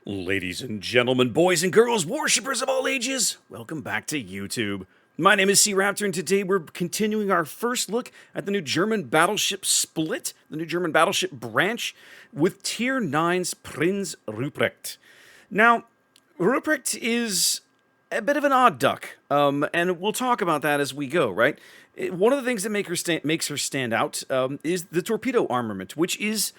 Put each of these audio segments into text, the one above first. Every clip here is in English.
Ladies and gentlemen, boys and girls, worshippers of all ages, welcome back to YouTube. My name is SeaRaptor, and today we're continuing our first look at the new German battleship split, the new German battleship branch, with Tier IX's Prinz Rupprecht. Now, Ruprecht is a bit of an odd duck, and we'll talk about that as we go, right? One of the things that makes her stand out is the torpedo armament, which is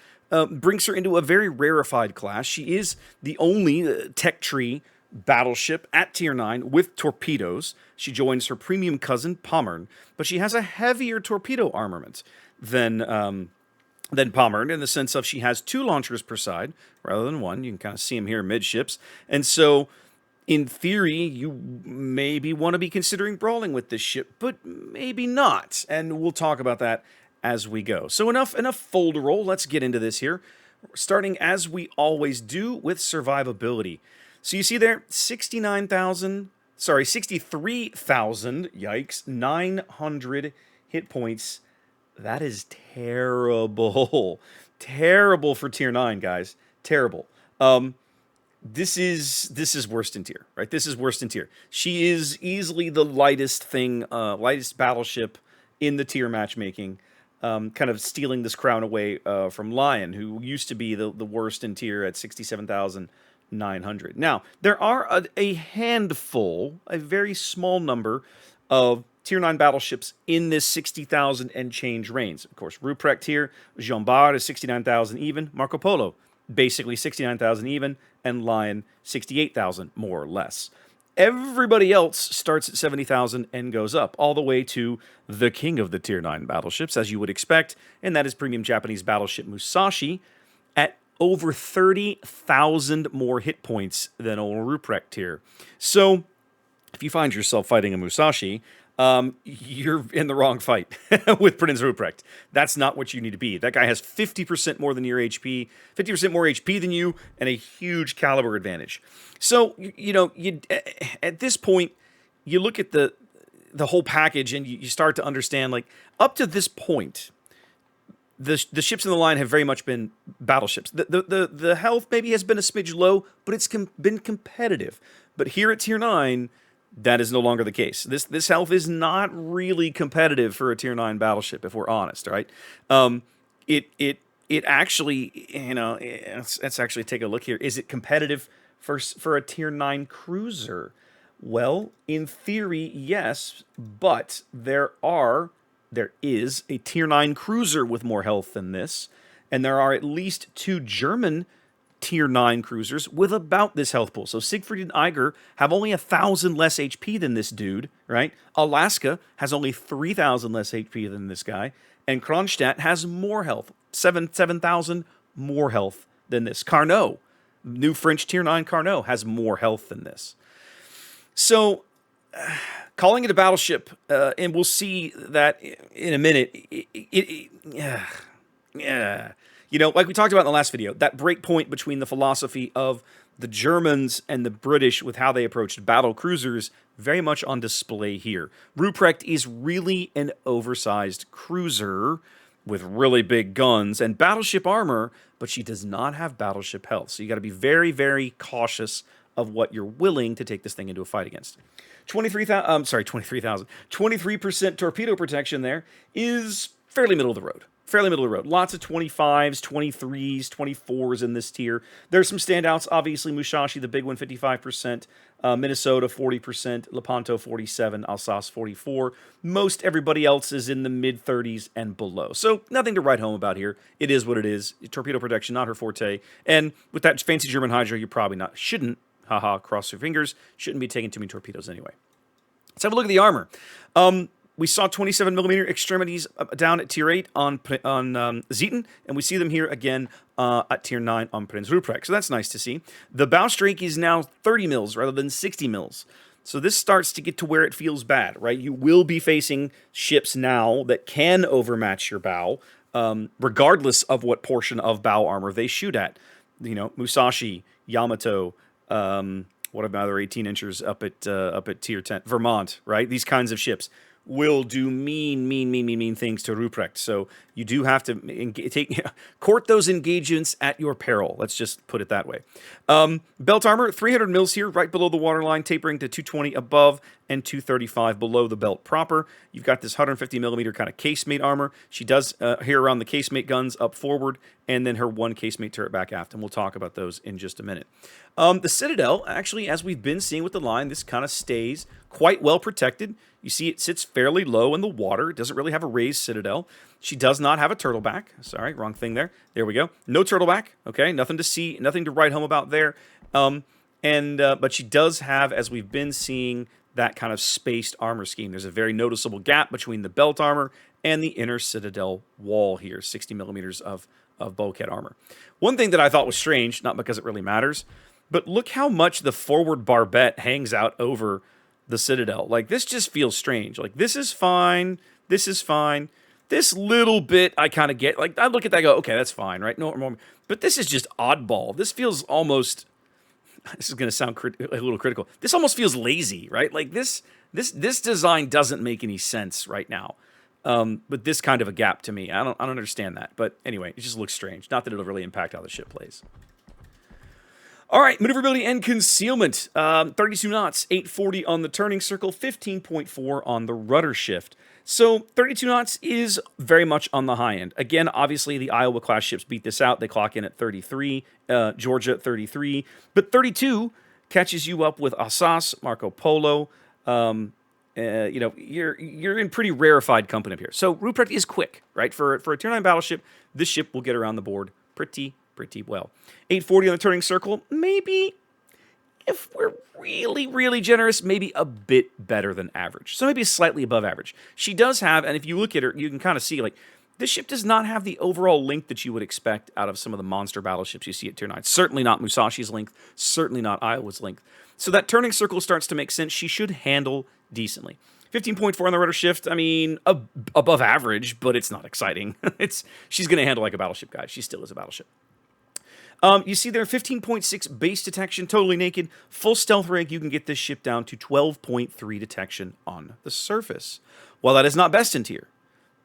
brings her into a very rarefied class. She is the only tech tree battleship at Tier 9 with torpedoes. She joins her premium cousin, Pommern, but she has a heavier torpedo armament than Pommern, in the sense of she has 2 launchers per side rather than 1. You can kind of see them here midships. And so, in theory, you maybe want to be considering brawling with this ship, but maybe not. And we'll talk about that as we go. So enough folderol. Let's get into this here, starting as we always do with survivability. So you see there, 63,000, yikes, 900 hit points. That is terrible. Terrible for Tier 9, guys. Terrible. This is worst in tier, right? This is worst in tier. She is easily the lightest battleship in the tier matchmaking. Kind of stealing this crown away from Lion, who used to be the worst in tier at 67,900. Now, there are a handful, a very small number of Tier 9 battleships in this 60,000 and change range. Of course, Ruprecht here, Jean Bart is 69,000 even, Marco Polo, basically 69,000 even, and Lion, 68,000, more or less. Everybody else starts at 70,000 and goes up, all the way to the king of the Tier 9 battleships, as you would expect, and that is premium Japanese battleship Musashi, at over 30,000 more hit points than old Ruprecht here. So, if you find yourself fighting a Musashi, you're in the wrong fight with Prinz Rupprecht. That's not what you need to be. That guy has 50% more than your HP, 50% more HP than you, and a huge caliber advantage. So, at this point, you look at the whole package and you start to understand, like, up to this point, the ships in the line have very much been battleships. The health maybe has been a smidge low, but it's been competitive. But here at Tier 9, that is no longer the case. This health is not really competitive for a Tier 9 battleship, if we're honest, right? It actually, let's actually take a look here. Is it competitive for a Tier 9 cruiser? Well, in theory, yes, but there is a Tier 9 cruiser with more health than this, and there are at least 2 German Tier 9 cruisers with about this health pool. So Siegfried and Eiger have only 1,000 less HP than this dude, right? Alaska has only 3,000 less HP than this guy, and Kronstadt has more health, 7,000 more health than this. Carnot, new French Tier 9 Carnot, has more health than this. So, calling it a battleship, and we'll see that in a minute, like we talked about in the last video, that break point between the philosophy of the Germans and the British with how they approached battle cruisers, very much on display here. Ruprecht is really an oversized cruiser with really big guns and battleship armor, but she does not have battleship health. So you got to be very, very cautious of what you're willing to take this thing into a fight against. 23% torpedo protection there is fairly middle of the road. Lots of 25s, 23s, 24s in this tier. There's some standouts. Obviously, Musashi, the big one, 55%. Minnesota, 40%. Lepanto, 47%. Alsace, 44%. Most everybody else is in the mid-30s and below. So nothing to write home about here. It is what it is. Torpedo protection, not her forte. And with that fancy German Hydra, you probably shouldn't, cross your fingers, shouldn't be taking too many torpedoes anyway. Let's have a look at the armor. We saw 27mm extremities down at Tier 8 on Zieten, and we see them here again at Tier 9 on Prinz Rupprecht. So that's nice to see. The bow strake is now 30 mils rather than 60 mils. So this starts to get to where it feels bad, right? You will be facing ships now that can overmatch your bow, regardless of what portion of bow armor they shoot at. Musashi, Yamato, what about other 18-inchers up at Tier 10? Vermont, right? These kinds of ships will do mean things to Ruprecht. So you do have to court those engagements at your peril. Let's just put it that way. Belt armor, 300 mils here, right below the waterline, tapering to 220 above and 235 below the belt proper. You've got this 150 millimeter kind of casemate armor. She does here around the casemate guns up forward, and then her one casemate turret back aft, and we'll talk about those in just a minute. The Citadel, actually, as we've been seeing with the line, this kind of stays quite well protected. You see it sits fairly low in the water. It doesn't really have a raised Citadel. She does not have a turtleback. Sorry, wrong thing there. There we go. No turtleback. Okay, nothing to see, nothing to write home about there. But she does have, as we've been seeing, that kind of spaced armor scheme. There's a very noticeable gap between the belt armor and the inner Citadel wall here, 60 millimeters of bulkhead armor. One thing that I thought was strange, not because it really matters, but look how much the forward barbette hangs out over the Citadel. Like, this just feels strange. Like, this is fine. This is fine. This little bit I kind of get. Like, I look at that and go, okay, that's fine, right? No, but this is just oddball. This feels almost... This is going to sound a little critical. This almost feels lazy, right? Like, this design doesn't make any sense right now. But this kind of a gap to me. I don't understand that. But anyway, it just looks strange. Not that it'll really impact how the ship plays. All right, maneuverability and concealment. 32 knots, 840 on the turning circle, 15.4 on the rudder shift. So 32 knots is very much on the high end. Again, obviously, the Iowa-class ships beat this out. They clock in at 33, Georgia at 33. But 32 catches you up with Assas, Marco Polo. You're in pretty rarefied company up here. So Ruprecht is quick, right? For a Tier 9 battleship, this ship will get around the board pretty well. 840 on the turning circle, maybe, if we're really generous, maybe a bit better than average. So maybe slightly above average. She does have, and if you look at her, you can kind of see, like, this ship does not have the overall length that you would expect out of some of the monster battleships you see at Tier 9. Certainly not Musashi's length, certainly not Iowa's length. So that turning circle starts to make sense. She should handle decently. 15.4 on the rudder shift, I mean, above average, but it's not exciting. She's going to handle like a battleship, guys. She still is a battleship. You see there, 15.6 base detection, totally naked. Full stealth rig, you can get this ship down to 12.3 detection on the surface. While that is not best in tier,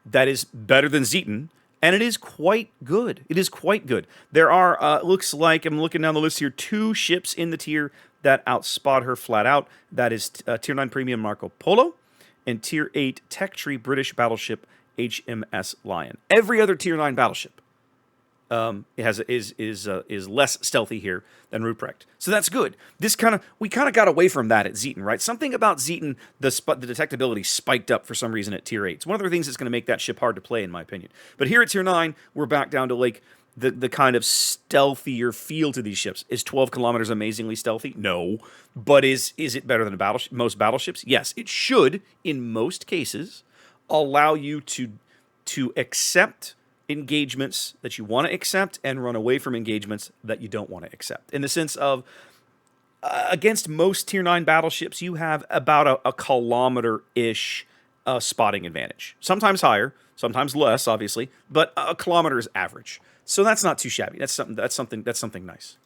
that is better than Zieten, and it is quite good. It is quite good. There are, looks like, I'm looking down the list here, 2 ships in the tier that outspot her flat out. That is Tier 9 Premium Marco Polo and Tier 8 Tech Tree British battleship HMS Lion. Every other Tier 9 battleship is less stealthy here than Ruprecht. So that's good. We kind of got away from that at Zieten, right? Something about Zieten, the detectability spiked up for some reason at Tier 8. It's one of the things that's going to make that ship hard to play, in my opinion. But here at Tier 9, we're back down to like the kind of stealthier feel to these ships. Is 12 kilometers amazingly stealthy? No. But is it better than most battleships? Yes. It should, in most cases, allow you to accept engagements that you want to accept and run away from engagements that you don't want to accept. In the sense of, against most Tier 9 battleships, you have about a kilometer-ish spotting advantage. Sometimes higher, sometimes less, obviously, but a kilometer is average. So that's not too shabby. That's something nice.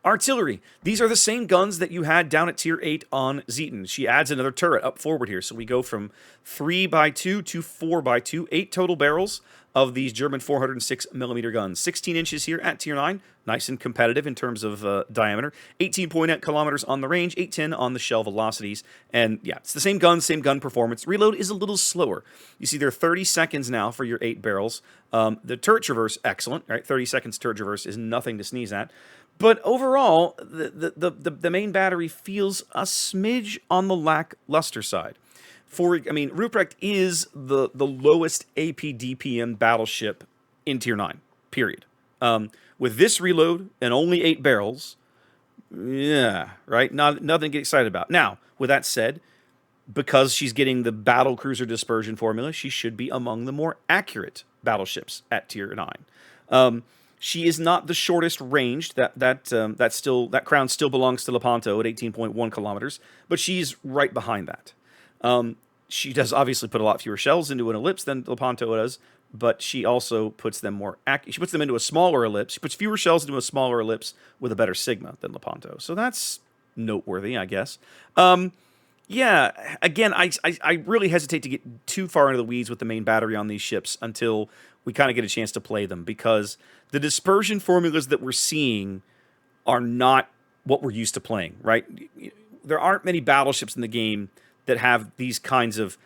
Artillery. These are the same guns that you had down at Tier 8 on Zieten. She adds another turret up forward here. So we go from 3x2 to 4x2. 8 total barrels of these German 406mm guns. 16 inches here at Tier 9. Nice and competitive in terms of diameter. 18.8 kilometers on the range. 810 on the shell velocities. And yeah, it's the same gun performance. Reload is a little slower. You see there are 30 seconds now for your 8 barrels. The turret traverse, excellent. Right? 30 seconds turret traverse is nothing to sneeze at. But overall, the main battery feels a smidge on the lackluster side. Ruprecht is the lowest AP DPM battleship in Tier 9, period. With this reload and only 8 barrels, yeah, right? Nothing to get excited about. Now, with that said, because she's getting the battle cruiser dispersion formula, she should be among the more accurate battleships at Tier 9. She is not the shortest ranged. That crown still belongs to Lepanto at 18.1 kilometers, but she's right behind that. She does obviously put a lot fewer shells into an ellipse than Lepanto does, but she also puts them she puts them into a smaller ellipse. She puts fewer shells into a smaller ellipse with a better sigma than Lepanto. So that's noteworthy, I guess. Yeah, again, I really hesitate to get too far into the weeds with the main battery on these ships until we kind of get a chance to play them, because the dispersion formulas that we're seeing are not what we're used to playing, right? There aren't many battleships in the game that have these kinds of,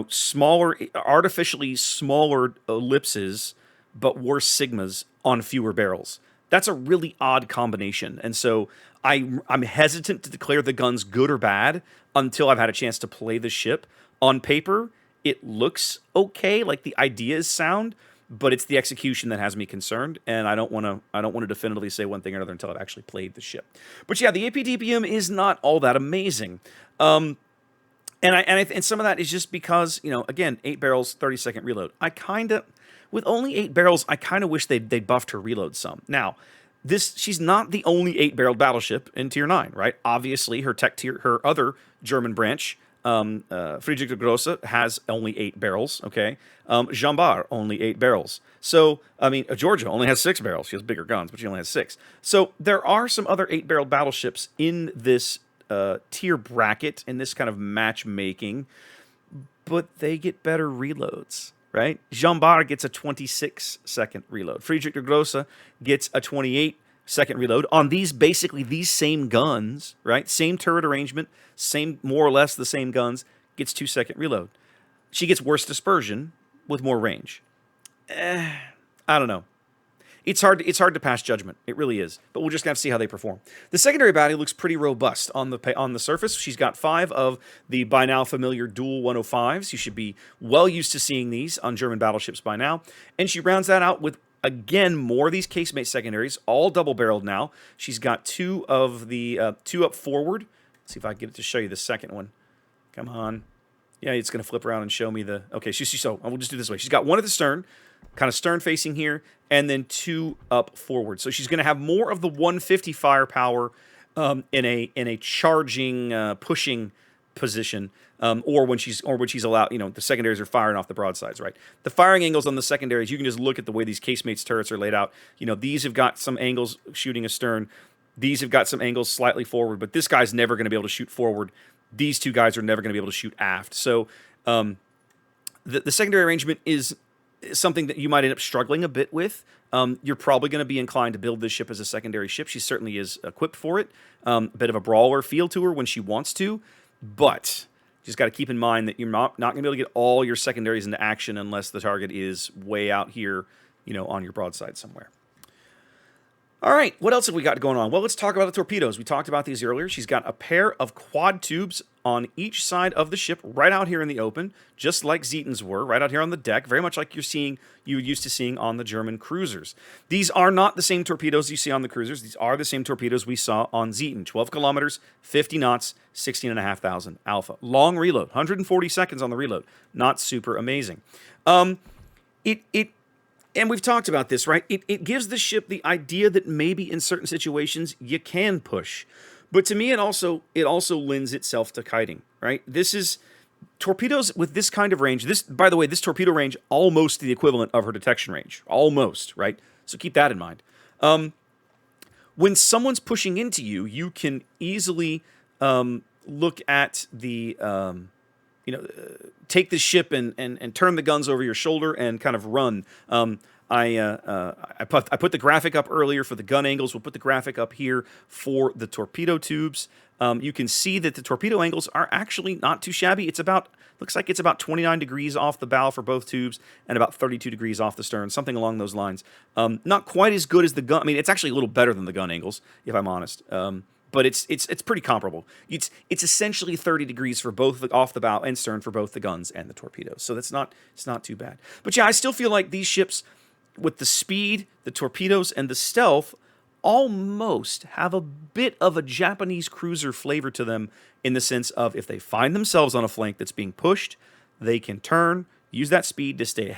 smaller, artificially smaller ellipses, but worse sigmas on fewer barrels. That's a really odd combination. And so I'm hesitant to declare the guns good or bad until I've had a chance to play the ship. On paper, it looks okay, like the idea is sound, but it's the execution that has me concerned, and I don't want to definitively say one thing or another until I've actually played the ship. But yeah, the APDPM is not all that amazing. And some of that is just because, again, 8 barrels, 30-second reload. With only 8 barrels, I kind of wish they'd buffed her reload some. Now, she's not the only 8-barreled battleship in Tier 9, right? Obviously, her other German branch, Friedrich der Grosse, has only 8 barrels, okay? Jean Bart, only 8 barrels. So, Georgia only has 6 barrels. She has bigger guns, but she only has 6. So, there are some other 8-barreled battleships in this tier bracket, in this kind of matchmaking, but they get better reloads, right? Jean Bart gets a 26-second reload. Friedrich der Grosse gets a 28-second reload on basically these same guns, right? Same turret arrangement, more or less the same guns, gets 2-second reload. She gets worse dispersion with more range. I don't know. It's hard to pass judgment. It really is. But we'll just have to see how they perform. The secondary battery looks pretty robust on the surface. She's got 5 of the by now familiar dual 105s. You should be well used to seeing these on German battleships by now. And she rounds that out with, again, more of these casemate secondaries, all double-barreled now. She's got 2 of the 2 up forward. Let's see if I can get it to show you the second one. Come on. Yeah, it's going to flip around and show me the... Okay, so we'll just do it this way. She's got 1 at the stern, kind of stern facing here, and then 2 up forward. So she's going to have more of the 150 firepower in a charging, pushing position, or when she's allowed. The secondaries are firing off the broadsides, right? The firing angles on the secondaries, you can just look at the way these casemates turrets are laid out. These have got some angles shooting astern. These have got some angles slightly forward, but this guy's never going to be able to shoot forward. These 2 guys are never going to be able to shoot aft. So the secondary arrangement is something that you might end up struggling a bit with. You're probably going to be inclined to build this ship as a secondary ship. She certainly is equipped for it. A bit of a brawler feel to her when she wants to, but you just got to keep in mind that you're not going to be able to get all your secondaries into action unless the target is way out here, on your broadside somewhere. All right, what else have we got going on? Well, let's talk about the torpedoes. We talked about these earlier. She's got a pair of quad tubes on each side of the ship, right out here in the open, just like Zieten's were, right out here on the deck, very much like you used to seeing on the German cruisers. These are not the same torpedoes you see on the cruisers. These are the same torpedoes we saw on Zieten. 12 kilometers, 50 knots, 16,500 alpha. Long reload, 140 seconds on the reload. Not super amazing. And we've talked about this, right? It gives the ship the idea that maybe in certain situations you can push. But to me, it also lends itself to kiting, right? This is torpedoes with this kind of range. By the way, this torpedo range, almost the equivalent of her detection range. Almost, right? So keep that in mind. When someone's pushing into you, you can easily look at the... take the ship and turn the guns over your shoulder and kind of run. I put the graphic up earlier for the gun angles. We'll put the graphic up here for the torpedo tubes. You can see that the torpedo angles are actually not too shabby. Looks like it's about 29 degrees off the bow for both tubes and about 32 degrees off the stern, something along those lines. Not quite as good as the gun. I mean, it's actually a little better than the gun angles, if I'm honest. But it's pretty comparable. It's essentially 30 degrees for both off the bow and stern for both the guns and the torpedoes. So it's not too bad. But yeah, I still feel like these ships, with the speed, the torpedoes, and the stealth, almost have a bit of a Japanese cruiser flavor to them, in the sense of if they find themselves on a flank that's being pushed, they can turn, use that speed to stay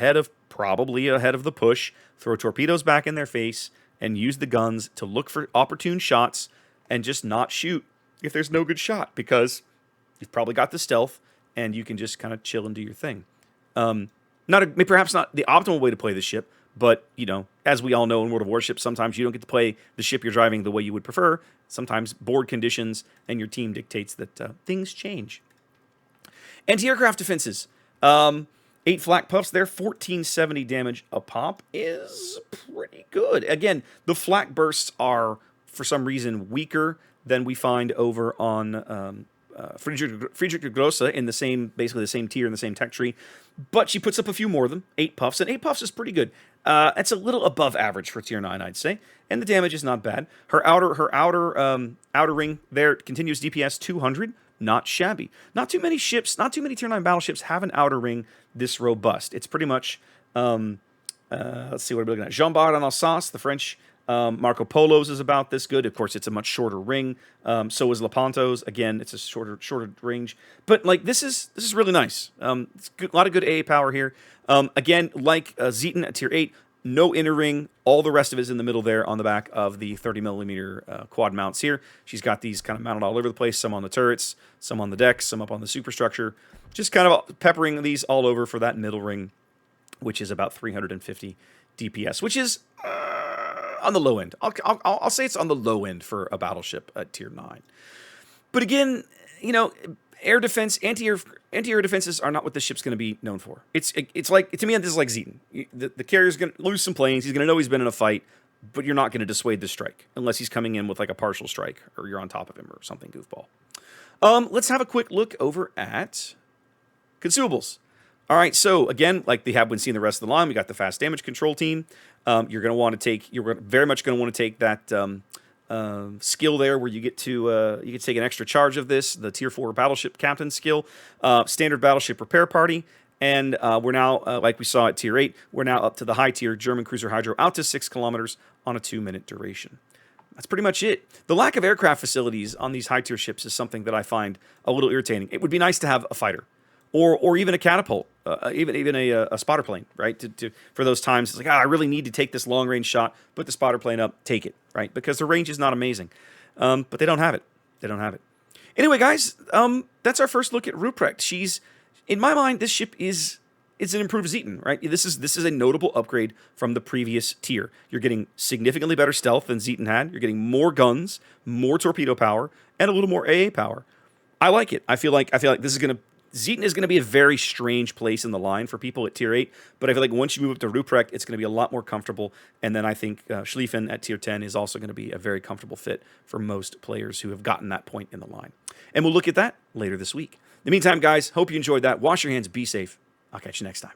probably ahead of the push, throw torpedoes back in their face, and use the guns to look for opportune shots and just not shoot if there's no good shot, because you've probably got the stealth and you can just kind of chill and do your thing. Perhaps not the optimal way to play the ship, but, as we all know in World of Warships, sometimes you don't get to play the ship you're driving the way you would prefer. Sometimes board conditions and your team dictates that things change. Anti-aircraft defenses. 8 flak puffs there, 1470 damage a pop is pretty good. Again, the flak bursts are, for some reason, weaker than we find over on Friedrich der Grosse in the same, basically the same tier in the same tech tree. But she puts up a few more of them, 8 puffs, and 8 puffs is pretty good. It's a little above average for tier 9, I'd say, and the damage is not bad. Her outer ring there continues DPS 200. Not shabby. Not too many ships, not too many tier 9 battleships have an outer ring this robust. It's pretty much, let's see what we're looking at. Jean Bart en Alsace, the French Marco Polo's is about this good. Of course, it's a much shorter ring. So is Lepanto's. Again, it's a shorter range. But like this is really nice. It's good, a lot of good AA power here. Again, like Zieten at tier 8, no inner ring. All the rest of it is in the middle there on the back of the 30mm quad mounts here. She's got these kind of mounted all over the place, some on the turrets, some on the decks, some up on the superstructure. Just kind of peppering these all over for that middle ring, which is about 350 DPS, which is on the low end. I'll say it's on the low end for a battleship at tier 9. But again, you know, air defense, anti-air defenses are not what this ship's going to be known for. It's like, to me, this is like Zieten. The carrier's going to lose some planes. He's going to know he's been in a fight, but you're not going to dissuade the strike unless he's coming in with like a partial strike or you're on top of him or something goofball. Let's have a quick look over at Consumables. All right, so again, like they have when seeing the rest of the line, we got the fast damage control team. You're going to want to take, you're very much going to want to take that skill there where you get to take an extra charge of this, the tier 4 battleship captain skill, standard battleship repair party, and we're now, like we saw at tier 8, we're now up to the high tier German cruiser hydro out to 6 kilometers on a 2-minute duration. That's pretty much it. The lack of aircraft facilities on these high tier ships is something that I find a little irritating. It would be nice to have a fighter. Or even a catapult, even a spotter plane, right? For those times, it's like, I really need to take this long range shot, put the spotter plane up, take it, right? Because the range is not amazing, but they don't have it. They don't have it. Anyway, guys, that's our first look at Ruprecht. She's, in my mind, this ship is an improved Zieten, right? This is a notable upgrade from the previous tier. You're getting significantly better stealth than Zieten had. You're getting more guns, more torpedo power, and a little more AA power. I like it. I feel like this is gonna. Zieten is going to be a very strange place in the line for people at tier 8, but I feel like once you move up to Ruprecht, it's going to be a lot more comfortable, and then I think Schlieffen at tier 10 is also going to be a very comfortable fit for most players who have gotten that point in the line. And we'll look at that later this week. In the meantime, guys, hope you enjoyed that. Wash your hands, be safe. I'll catch you next time.